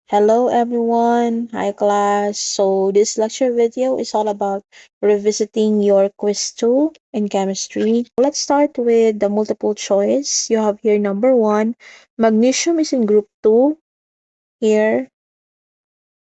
Hello everyone, hi class. So this lecture video is all about revisiting your quiz 2 in chemistry. Let's start with the multiple choice. You have here number 1, magnesium is in group 2 here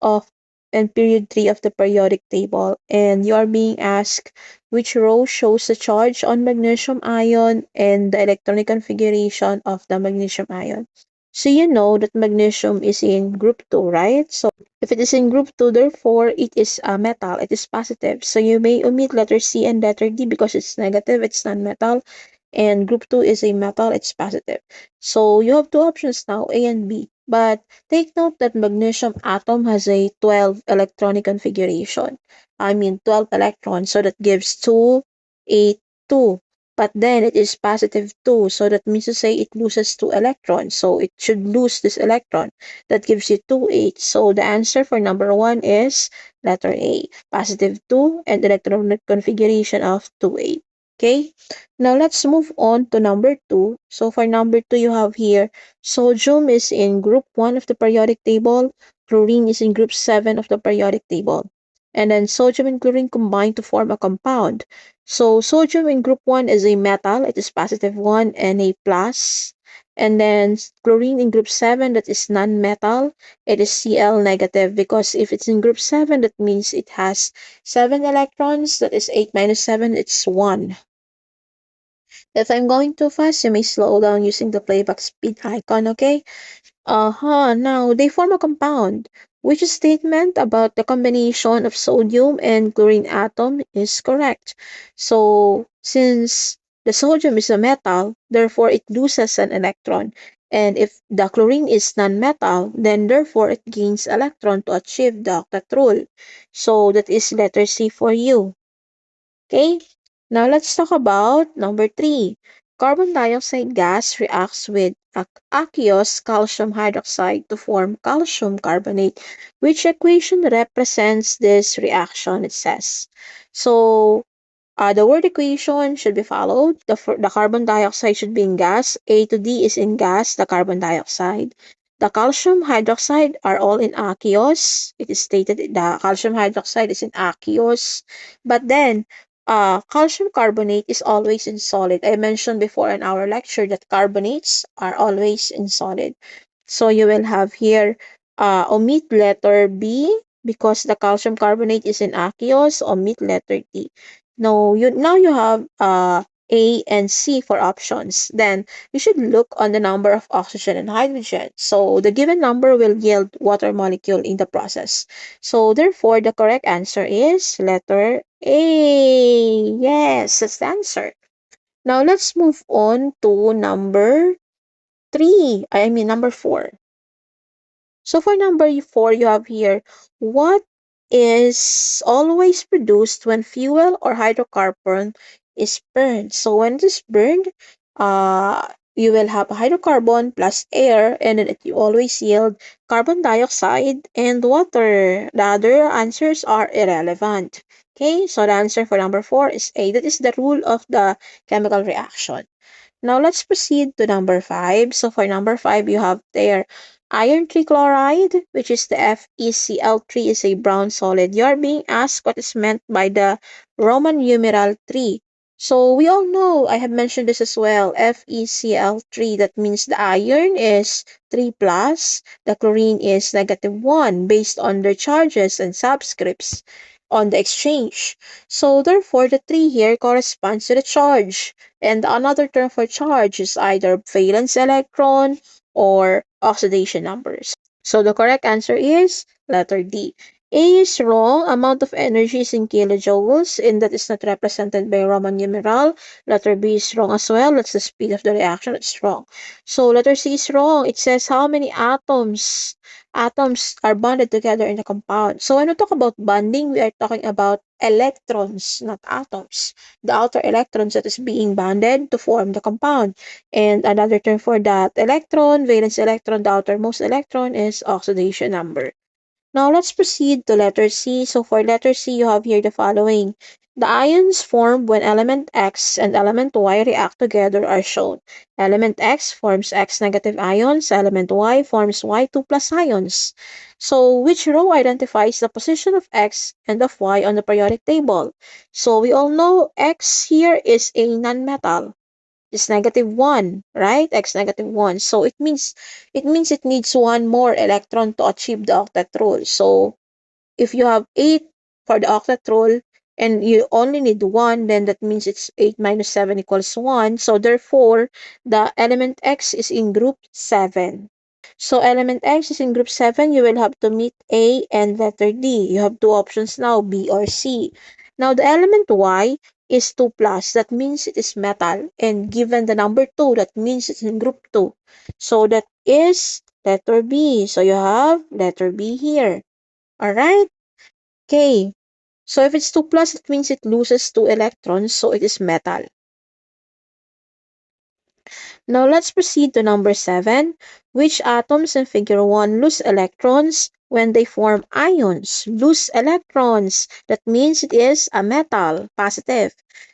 of and period 3 of the periodic table, and you are being asked which row shows the charge on magnesium ion and the electronic configuration of the magnesium ion. So you know that magnesium is in group 2, right? So if it is in group 2, therefore it is a metal, it is positive. So you may omit letter C and letter D because it's negative, it's non-metal, and group 2 is a metal, it's positive. So you have two options now, A and B. But take note that magnesium atom has a 12 electronic configuration. I mean 12 electrons, so that gives 2, 8, 2. But then it is positive 2, so that means to say it loses 2 electrons. So it should lose this electron. That gives you 2, 8. So the answer for number 1 is letter A, positive 2 and electronic configuration of 2, 8. Okay, now let's move on to number 2. So for number 2, you have here sodium is in group 1 of the periodic table, chlorine is in group 7 of the periodic table. And then sodium and chlorine combine to form a compound. So sodium in group 1 is a metal, it is positive 1 and a plus. And then chlorine in group 7, that is non-metal, it is Cl negative, because if it's in group 7, that means it has 7 electrons, that is 8 minus 7, it's 1. If I'm going too fast, you may slow down using the playback speed icon, okay? Now they form a compound. Which statement about the combination of sodium and chlorine atom is correct? So, since the sodium is a metal, therefore it loses an electron. And if the chlorine is non-metal, then therefore it gains electron to achieve the octet rule. So that is letter C for you. Okay, now let's talk about number 3. Carbon dioxide gas reacts with aqueous calcium hydroxide to form calcium carbonate. Which equation represents this reaction? It says. So, the word equation should be followed. The carbon dioxide should be in gas. A to D is in gas, the carbon dioxide. The calcium hydroxide are all in aqueous. It is stated the calcium hydroxide is in aqueous. But then, calcium carbonate is always in solid. I mentioned before in our lecture that carbonates are always in solid. So you will have here, omit letter B because the calcium carbonate is in aqueous. Omit letter D. Now you have A and C for options. Then you should look on the number of oxygen and hydrogen. So the given number will yield water molecule in the process. So therefore, the correct answer is letter A. Yes, that's the answer. Now let's move on to number 3. I mean number 4. So for number 4, you have here, what is always produced when fuel or hydrocarbon is burned? So when it is burned, you will have hydrocarbon plus air, and then it always yield carbon dioxide and water. The other answers are irrelevant. Okay, so the answer for number 4 is A. That is the rule of the chemical reaction. Now let's proceed to number 5. So for number 5, you have there iron trichloride, which is the FeCl3, is a brown solid. You are being asked what is meant by the Roman numeral 3. So we all know, I have mentioned this as well, FeCl3, that means the iron is 3 plus, the chlorine is negative 1 based on their charges and subscripts on the exchange. So therefore, the 3 here corresponds to the charge. And another term for charge is either valence electron or oxidation numbers. So the correct answer is letter D. A is wrong. Amount of energy is in kilojoules, and that is not represented by Roman numeral. Letter B is wrong as well. That's the speed of the reaction. It's wrong. So letter C is wrong. It says how many atoms are bonded together in a compound. So when we talk about bonding, we are talking about electrons, not atoms. The outer electrons that is being bonded to form the compound. And another term for that electron, valence electron, the outermost electron is oxidation number. Now let's proceed to letter C. So for letter C, you have here the following. The ions formed when element X and element Y react together are shown. Element X forms X negative ions, element Y forms Y2 plus ions. So which row identifies the position of X and of Y on the periodic table? So we all know X here is a nonmetal. It's -1, right? X -1. So it means it needs one more electron to achieve the octet rule. So if you have 8 for the octet rule and you only need one, then that means it's 8 minus 7 equals 1. So therefore, the element X is in group 7. So element X is in group 7, you will have to meet A and letter D. You have two options now, B or C. Now the element Y is 2 plus, that means it is metal. And given the number 2, that means it's in group 2. So that is letter B. So you have letter B here. Alright? Okay. So if it's 2 plus, it means it loses 2 electrons, so it is metal. Now let's proceed to number 7. Which atoms in figure 1 lose electrons when they form ions? Lose electrons. That means it is a metal, positive.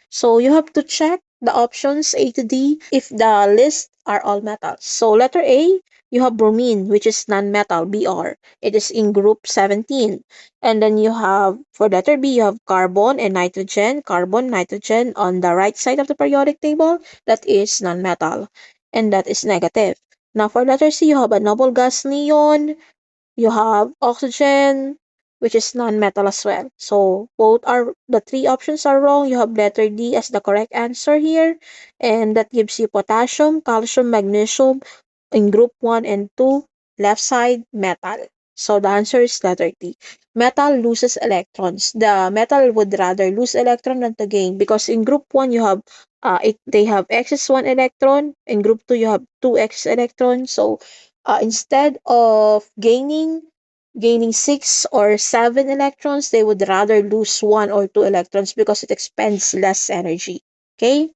So you have to check the options A to D if the list are all metals. So letter A, you have bromine, which is non-metal, Br. It is in group 17. And then you have, for letter B, you have carbon and nitrogen. Carbon, nitrogen on the right side of the periodic table, that is non-metal and that is negative. Now for letter C, you have a noble gas neon, you have oxygen, which is non-metal as well. So both are the three options are wrong. You have letter D as the correct answer here, and that gives you potassium, calcium, magnesium in group 1 and 2, left side metal. So the answer is letter D. Metal loses electrons. The metal would rather lose electron than to gain because in group 1 you have they have excess 1 electron. In group 2 you have 2 excess electrons. So instead of gaining 6 or 7 electrons, they would rather lose 1 or 2 electrons because it expends less energy. Okay?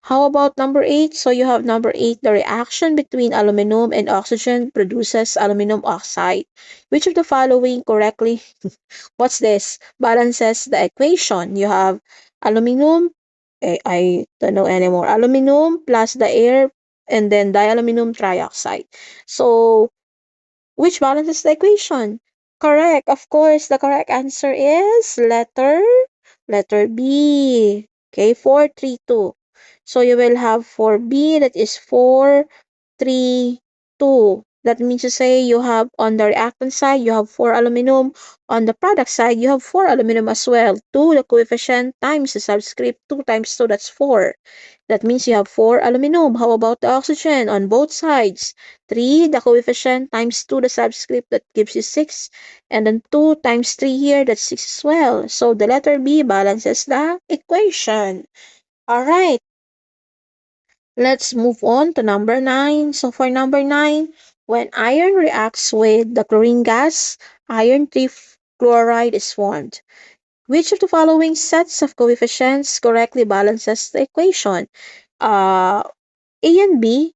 How about number 8? So you have number 8, the reaction between aluminum and oxygen produces aluminum oxide. Which of the following correctly, what's this? Balances the equation. You have aluminum, I don't know anymore, aluminum plus the air and then dialuminum trioxide. So which balances the equation? Correct. Of course, the correct answer is letter B. Okay, 4, 3, 2. So you will have for B, that is 4, 3, 2. That means to say you have on the reactant side, you have 4 aluminum. On the product side, you have 4 aluminum as well. 2, the coefficient, times the subscript. 2 times 2, that's 4. That means you have 4 aluminum. How about the oxygen on both sides? 3, the coefficient, times 2, the subscript, that gives you 6. And then 2 times 3 here, that's 6 as well. So the letter B balances the equation. Alright, let's move on to number 9. So for number 9, when iron reacts with the chlorine gas, iron trifluoride is formed. Which of the following sets of coefficients correctly balances the equation? Uh, A and B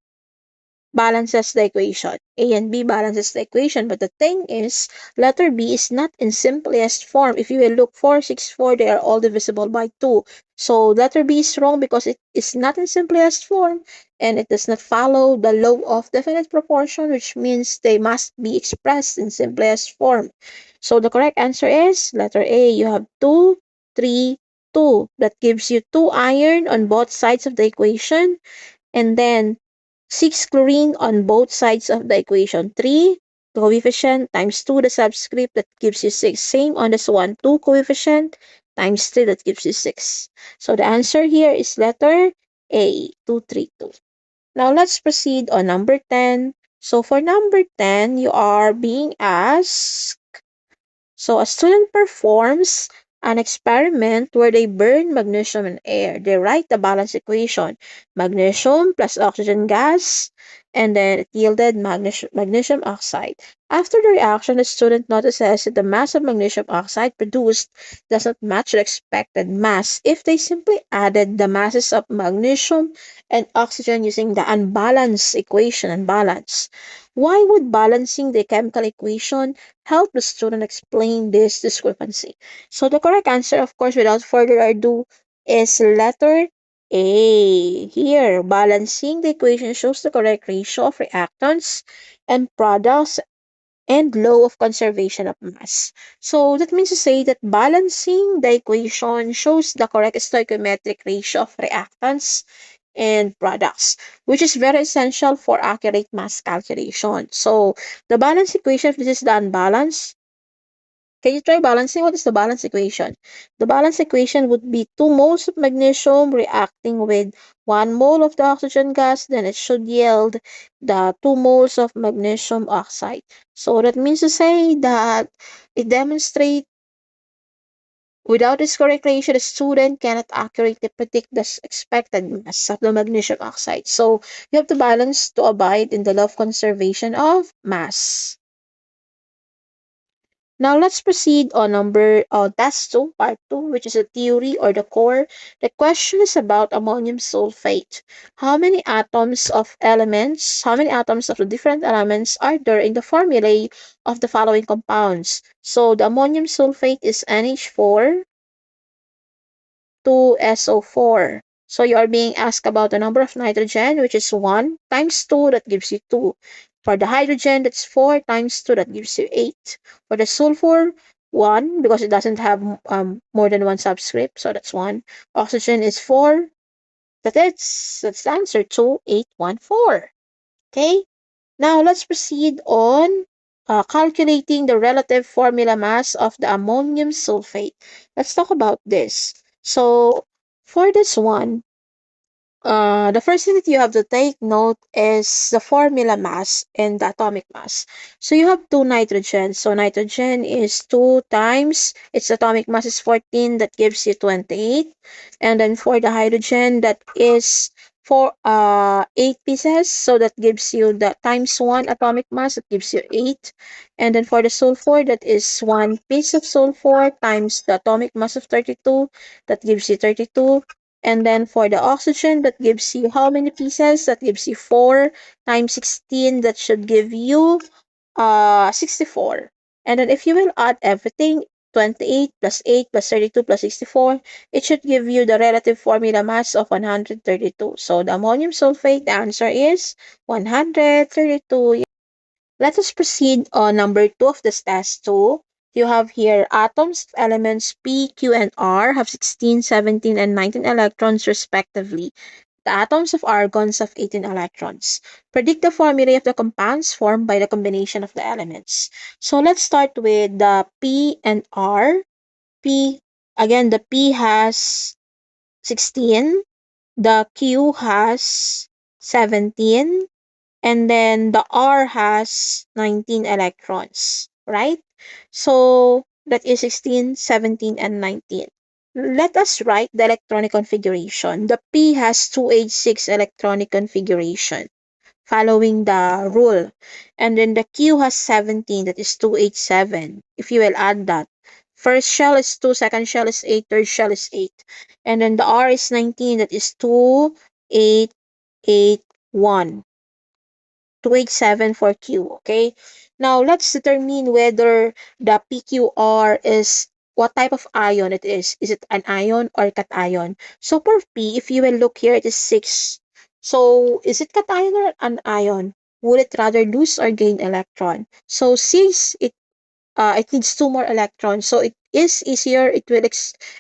balances the equation. A and B balances the equation, but the thing is, letter B is not in simplest form. If you will look 4, 6, 4, they are all divisible by 2. So letter B is wrong because it is not in simplest form and it does not follow the law of definite proportion, which means they must be expressed in simplest form. So the correct answer is letter A. You have 2, 3, 2. That gives you 2 iron on both sides of the equation. And then 6 chlorine on both sides of the equation. 3 coefficient times 2 the subscript, that gives you 6. Same on this one. 2 coefficient times 3, that gives you 6. So the answer here is letter A, 232. Now let's proceed on number 10. So for number 10, you are being asked, so a student performs an experiment where they burn magnesium and air. They write the balance equation. Magnesium plus oxygen gas, and then it yielded magnesium oxide. After the reaction, the student notices that the mass of magnesium oxide produced does not match the expected mass if they simply added the masses of magnesium and oxygen using the unbalanced equation and balance. Why would balancing the chemical equation help the student explain this discrepancy? So the correct answer, of course, without further ado, is letter A. Here, balancing the equation shows the correct ratio of reactants and products and law of conservation of mass. So that means to say that balancing the equation shows the correct stoichiometric ratio of reactants and products, which is very essential for accurate mass calculation. So the balance equation, if this is the unbalanced, can you try balancing? What is the balance equation? The balance equation would be 2 moles of magnesium reacting with 1 mole of the oxygen gas. Then it should yield the 2 moles of magnesium oxide. So that means to say that it demonstrates without this correct ratio, the student cannot accurately predict the expected mass of the magnesium oxide. So you have to balance to abide in the law of conservation of mass. Now let's proceed on test 2, part 2, which is the theory or the core. The question is about ammonium sulfate. How many atoms of the different elements are there in the formulae of the following compounds? So the ammonium sulfate is NH4, 2SO4. So you are being asked about the number of nitrogen, which is 1 times 2, that gives you 2. For the hydrogen, that's 4 times 2, that gives you 8. For the sulfur, 1, because it doesn't have more than one subscript, so that's 1. Oxygen is 4. That's the answer, 2814. Okay? Now let's proceed on calculating the relative formula mass of the ammonium sulfate. Let's talk about this. So for this one, the first thing that you have to take note is the formula mass and the atomic mass. So you have two nitrogen. So nitrogen is 2 times its atomic mass is 14, that gives you 28. And then for the hydrogen, that is for 8 pieces, so that gives you the times 1 atomic mass, that gives you 8. And then for the sulfur, that is 1 piece of sulfur times the atomic mass of 32, that gives you 32. And then for the oxygen, that gives you how many pieces? That gives you 4 times 16. That should give you 64. And then if you will add everything, 28 plus 8 plus 32 plus 64, it should give you the relative formula mass of 132. So the ammonium sulfate, the answer is 132. Let us proceed on number 2 of this test 2. You have here atoms of elements P, Q, and R have 16, 17, and 19 electrons respectively. The atoms of argons have 18 electrons. Predict the formulae of the compounds formed by the combination of the elements. So let's start with the P and R. P, again, the P has 16, the Q has 17, and then the R has 19 electrons, right? So that is 16, 17, and 19. Let us write the electronic configuration. The P has 2H6 electronic configuration following the rule. And then the Q has 17, that is 2H7. If you will add that. First shell is 2, second shell is 8, third shell is 8. And then the R is 19, that is 2, 8, 8, 1. 287 for Q, okay? Now, let's determine whether the PQR is what type of ion it is. Is it an ion or cation? So, for P, if you will look here, it is 6. So, is it cation or an ion? Would it rather lose or gain electron? So, since it needs two more electrons. So it is easier, it will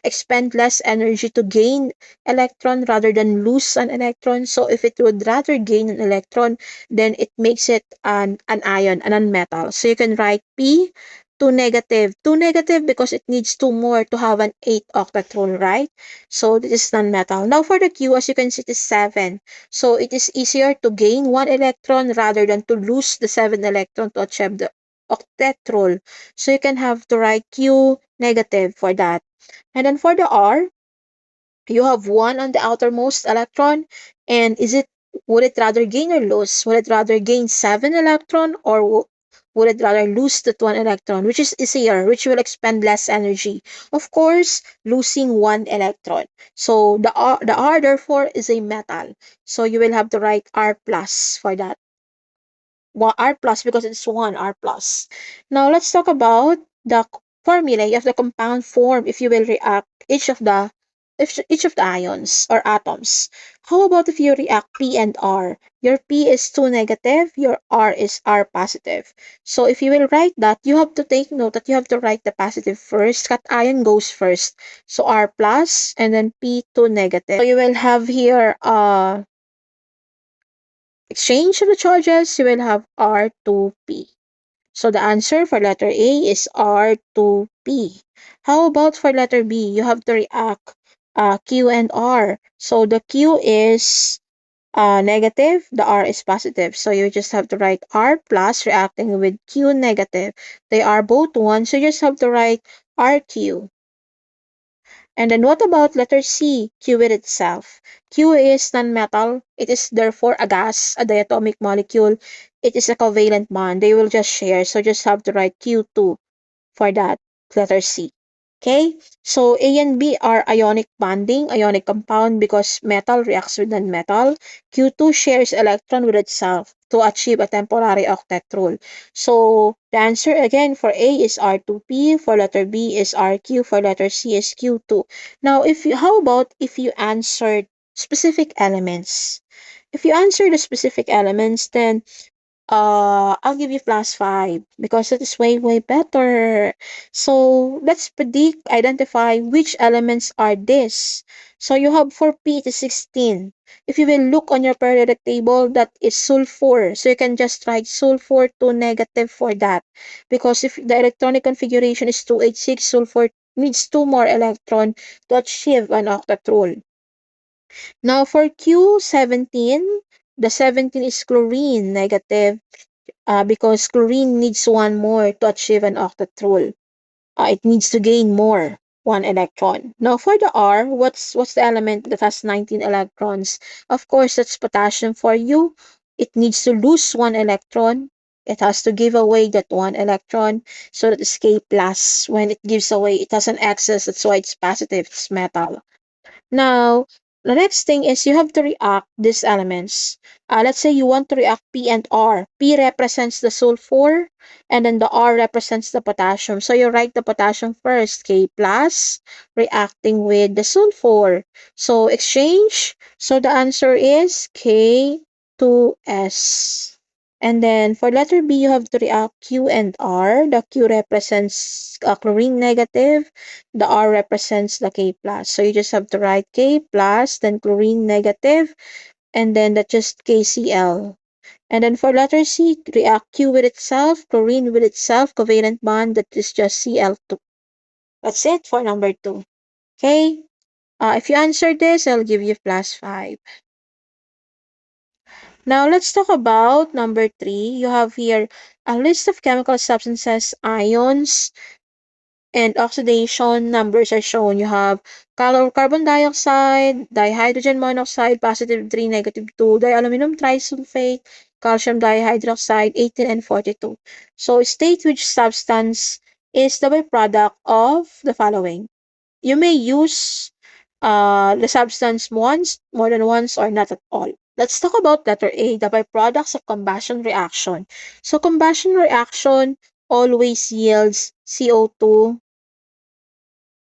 expend less energy to gain electron rather than lose an electron. So if it would rather gain an electron, then it makes it an ion, a non-metal. So you can write P 2 negative. 2 negative because it needs two more to have an 8 octet rule, right? So this is non-metal. Now for the Q, as you can see, it is 7. So it is easier to gain 1 electron rather than to lose the 7 electron to achieve the octet rule. So you can have to write Q negative for that. And then for the R, you have 1 on the outermost electron. And would it rather gain or lose? Would it rather gain 7 electron or would it rather lose that 1 electron? Which is easier, which will expend less energy? Of course, losing 1 electron. So the R therefore is a metal. So you will have to write R plus for that. R plus because it's 1 R plus. Now let's talk about the formulae of the compound form if you will react each of the ions or atoms. How about if you react P and R? Your P is 2 negative, your R is R positive. So if you will write that, you have to take note that you have to write the positive first. Cation goes first. So R plus and then P 2 negative. So you will have here exchange of the charges, you will have R2P. So the answer for letter A is R2P. How about for letter B? You have to react Q and R. So the Q is negative, the R is positive. So you just have to write R plus reacting with Q negative. They are both 1, so you just have to write RQ. And then what about letter C, Q itself? Q is nonmetal. It is therefore a gas, a diatomic molecule. It is a covalent bond. They will just share. So just have to write Q2 for that letter C. Okay, so A and B are ionic bonding, ionic compound because metal reacts with non-metal. Q2 shares electron with itself to achieve a temporary octet rule. So the answer again for A is R2P, for letter B is RQ, for letter C is Q2. Now, how about if you answered specific elements? If you answer the specific elements, then I'll give you +5 because it is way, way better. So let's identify which elements are this. So you have for P it is 16. If you will look on your periodic table, that is sulfur. So you can just write sulfur to negative for that. Because if the electronic configuration is 2H6, sulfur needs 2 more electron to achieve an octet rule. Now for Q17, the 17 is chlorine, negative. Because chlorine needs 1 more to achieve an octet rule. It needs to gain more, 1 electron. Now for the R, what's the element that has 19 electrons? Of course, that's potassium for you. It needs to lose 1 electron. It has to give away that 1 electron so that it's K plus. When it gives away, it has an excess. That's why it's positive. It's metal. Now, the next thing is you have to react these elements. Let's say you want to react P and R. P represents the sulfur, and then the R represents the potassium. So you write the potassium first, K plus, reacting with the sulfur. So exchange. So the answer is K2S. And then for letter B, you have to react Q and R. The Q represents chlorine negative. The R represents the K plus. So you just have to write K plus, then chlorine negative, and then that's just KCl. And then for letter C, react Q with itself, chlorine with itself, covalent bond, that is just Cl2. That's it for number 2. Okay? If you answer this, I'll give you +5. Now, let's talk about number 3. You have here a list of chemical substances, ions, and oxidation numbers are shown. You have carbon dioxide, dihydrogen monoxide, +3, -2, dialuminum trisulfate, calcium dihydroxide, 18 and 42. So state which substance is the byproduct of the following. You may use the substance once, more than once, or not at all. Let's talk about letter A, the byproducts of combustion reaction. So combustion reaction always yields CO2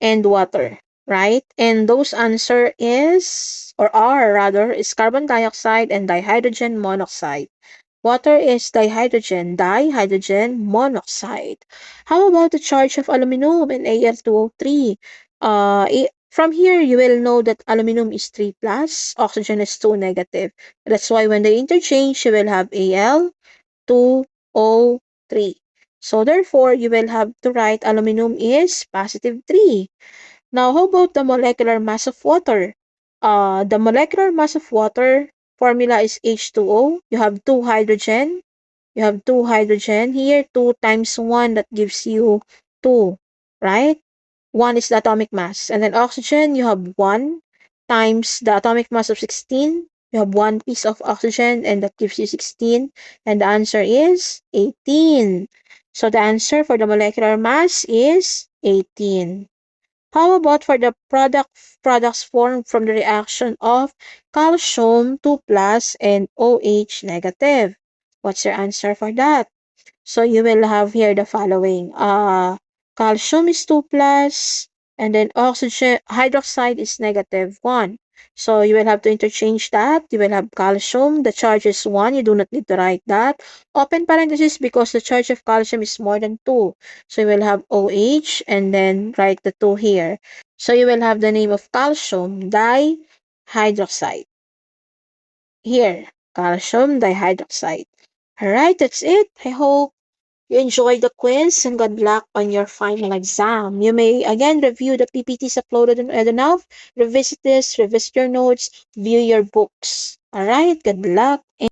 and water, right? And those answer is, or are rather, is carbon dioxide and dihydrogen monoxide. Water is dihydrogen monoxide. How about the charge of aluminum and Al2O3? From here, you will know that aluminum is 3 plus, oxygen is 2 negative. That's why when they interchange, you will have Al2O3. So therefore, you will have to write aluminum is +3. Now, how about the molecular mass of water? The molecular mass of water formula is H2O. You have 2 hydrogen. You have 2 hydrogen here. 2 times 1, that gives you 2, right? 1 is the atomic mass. And then oxygen, you have 1 times the atomic mass of 16. You have 1 piece of oxygen, and that gives you 16. And the answer is 18. So the answer for the molecular mass is 18. How about for the products formed from the reaction of calcium 2 plus and OH negative? What's your answer for that? So you will have here the following. Calcium is 2 plus, and then oxygen hydroxide is negative 1. So you will have to interchange that. You will have calcium. The charge is 1. You do not need to write that. Open parenthesis because the charge of calcium is more than 2. So you will have OH and then write the 2 here. So you will have the name of calcium dihydroxide. Here, calcium dihydroxide. Alright, that's it. I hope you enjoyed the quiz and good luck on your final exam. You may again review the PPTs uploaded on EduNav, revisit this, revisit your notes, view your books. Alright, good luck.